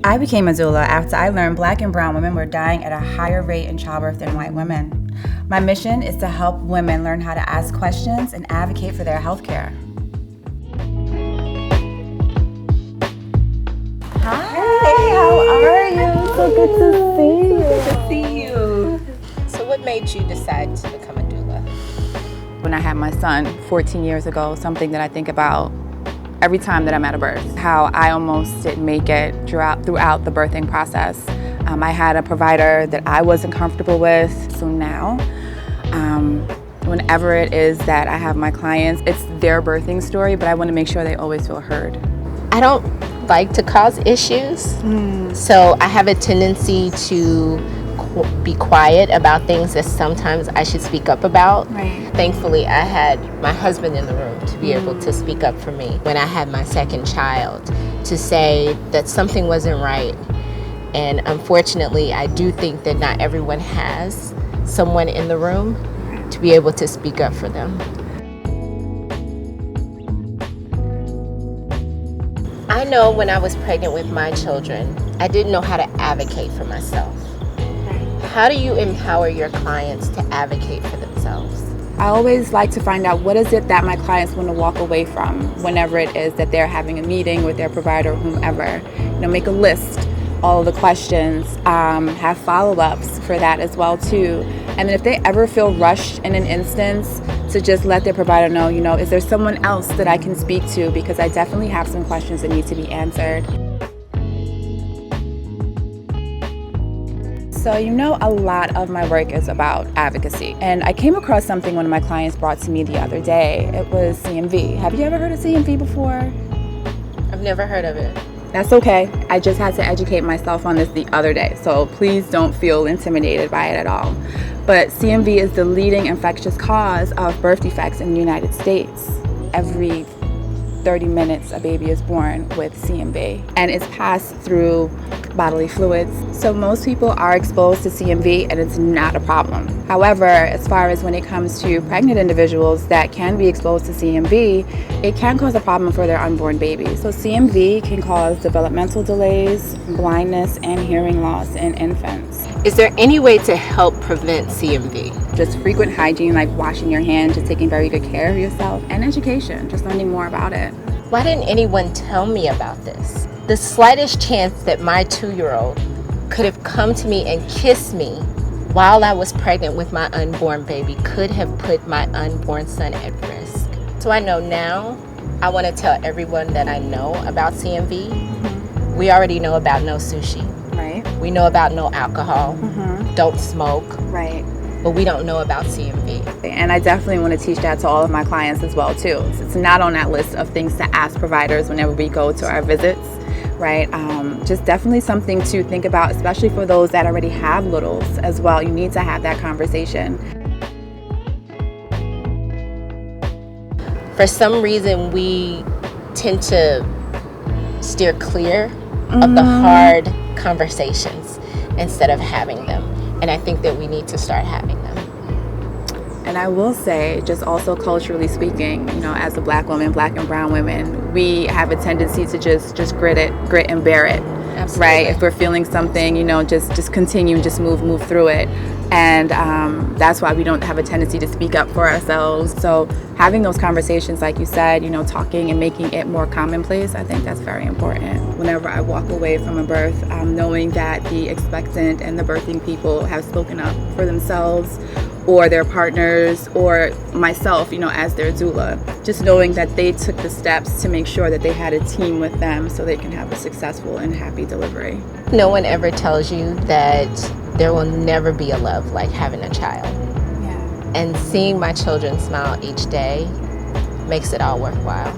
I became a doula after I learned Black and brown women were dying at a higher rate in childbirth than white women. My mission is to help women learn how to ask questions and advocate for their health care. Hi, how are you? So good to see you. Good to see you. So what made you decide to become a doula? When I had my son 14 years ago, something that I think about every time that I'm at a birth, how I almost didn't make it throughout the birthing process. I had a provider that I wasn't comfortable with, so now, whenever it is that I have my clients, it's their birthing story, but I want to make sure they always feel heard. I don't like to cause issues, so I have a tendency to be quiet about things that sometimes I should speak up about. Right. Thankfully, I had my husband in the room to be able to speak up for me when I had my second child, to say that something wasn't right. And unfortunately, I do think that not everyone has someone in the room to be able to speak up for them. I know when I was pregnant with my children, I didn't know how to advocate for myself. How do you empower your clients to advocate for themselves? I always like to find out what is it that my clients want to walk away from whenever it is that they're having a meeting with their provider or whomever. Make a list, all of the questions, have follow-ups for that as well too. And then if they ever feel rushed in an instance, to just let their provider know, is there someone else that I can speak to, because I definitely have some questions that need to be answered. So a lot of my work is about advocacy. And I came across something one of my clients brought to me the other day. It was CMV. Have you ever heard of CMV before? I've never heard of it. That's okay. I just had to educate myself on this the other day, so please don't feel intimidated by it at all. But CMV is the leading infectious cause of birth defects in the United States. Every 30 minutes, a baby is born with CMV, and it's passed through bodily fluids. So most people are exposed to CMV, and it's not a problem. However, as far as when it comes to pregnant individuals that can be exposed to CMV, it can cause a problem for their unborn babies. So CMV can cause developmental delays, blindness, and hearing loss in infants. Is there any way to help prevent CMV? Just frequent hygiene, like washing your hands, just taking very good care of yourself, and education, just learning more about it. Why didn't anyone tell me about this? The slightest chance that my 2-year-old could have come to me and kissed me while I was pregnant with my unborn baby could have put my unborn son at risk. So I know now, I want to tell everyone that I know about CMV. We already know about no sushi. Right. We know about no alcohol. Don't smoke. Right. But we don't know about CMV. And I definitely want to teach that to all of my clients as well too. So it's not on that list of things to ask providers whenever we go to our visits, right? Just definitely something to think about, especially for those that already have littles as well. You need to have that conversation. For some reason, we tend to steer clear of the hard conversations instead of having them. And I think that we need to start having them. And I will say, just also culturally speaking, as a Black woman, Black and brown women, we have a tendency to just grit and bear it. Absolutely. Right? If we're feeling something, just continue, just move through it. And that's why we don't have a tendency to speak up for ourselves. So having those conversations, like you said, talking and making it more commonplace, I think that's very important. Whenever I walk away from a birth, knowing that the expectant and the birthing people have spoken up for themselves or their partners or myself, as their doula, just knowing that they took the steps to make sure that they had a team with them so they can have a successful and happy delivery. No one ever tells you that there will never be a love like having a child. Yeah. And seeing my children smile each day makes it all worthwhile.